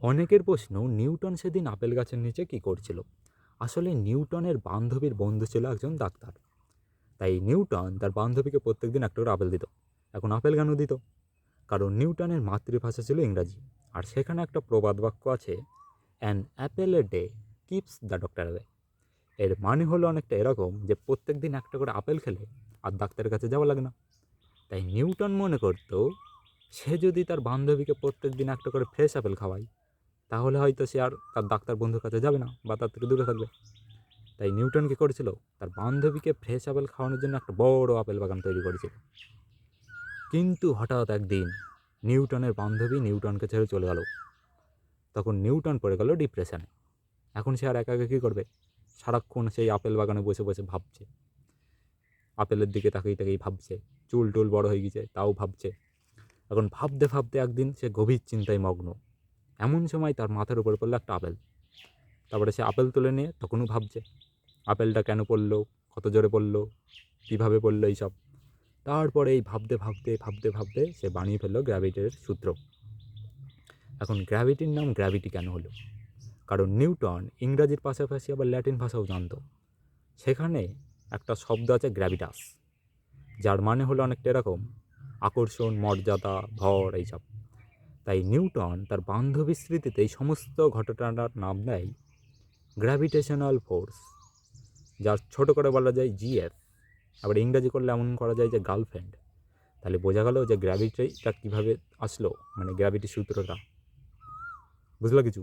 অনেকের প্রশ্ন, নিউটন সেদিন আপেল গাছের নিচে কী করছিল? আসলে নিউটনের বান্ধবীর বন্ধু ছিল একজন ডাক্তার। তাই নিউটন তার বান্ধবীকে প্রত্যেকদিন একটা করে আপেল দিত। এখন আপেল কেন দিত? কারণ নিউটনের মাতৃভাষা ছিল ইংরাজি। আর সেখানে একটা প্রবাদ বাক্য আছে, an Apple a day keeps the doctor away. এর মানে হলো অনেকটা এরকম যে প্রত্যেক দিন একটা করে আপেল খেলে আর ডাক্তারের কাছে যাওয়া লাগে না। তাই নিউটন মনে করতো, সে যদি তার বান্ধবীকে প্রত্যেক দিন একটা করে ফ্রেশ আপেল খাওয়ায়, তাহলে হয়তো সে আর তার ডাক্তার বন্ধুর কাছে যাবে না বা তার থেকে দূরে থাকবে। তাই নিউটন কী করেছিল, তার বান্ধবীকে ফ্রেশ আপেল খাওয়ানোর জন্য একটা বড় আপেল বাগান তৈরি করেছিল। কিন্তু হঠাৎ একদিন নিউটনের বান্ধবী নিউটনকে ছেড়ে চলে গেল। তখন নিউটন পড়ে গেল ডিপ্রেশনে। এখন সে আর একা একা কী করবে? সারাক্ষণ সেই আপেল বাগানে বসে বসে ভাবছে, আপেলের দিকে তাকিয়ে তাকিয়ে ভাবছে, চুল টুল বড় হয়ে গেছে তাও ভাবছে। এখন ভাবতে ভাবতে একদিন সে গভীর চিন্তায় মগ্ন। এমন সময় তার মাথার উপর পড়লো একটা আপেল। তারপরে সে আপেল তুলে নিয়ে তখনও ভাবছে, আপেলটা কেন পড়লো, কত জোরে পড়লো, কীভাবে পড়লো এইসব। তারপরে এই ভাবতে ভাবতে ভাবতে ভাবতে সে বানিয়ে ফেললো গ্র্যাভিটির সূত্র। এখন গ্র্যাভিটির নাম গ্র্যাভিটি কেন হলো? কারণ নিউটন ইংরাজির পাশাপাশি আবার ল্যাটিন ভাষাও জানতো। সেখানে একটা শব্দ আছে গ্র্যাভিটাস, যার মানে হলো অনেকটা এরকম আকর্ষণ, মর্যাদা, ভর এইসব। তাই নিউটন তার বান্ধবীর স্মৃতিতে এই সমস্ত ঘটনাটার নাম দেয় গ্র্যাভিটেশনাল ফোর্স, যার ছোট করে বলা যায় জিএফ। আবার ইংরাজি করলে এমন করা যায় যে গার্লফ্রেন্ড। তাহলে বোঝা গেল যে গ্র্যাভিটিটা কীভাবে আসলো, মানে গ্র্যাভিটি সূত্রটা। বুঝলো কিছু?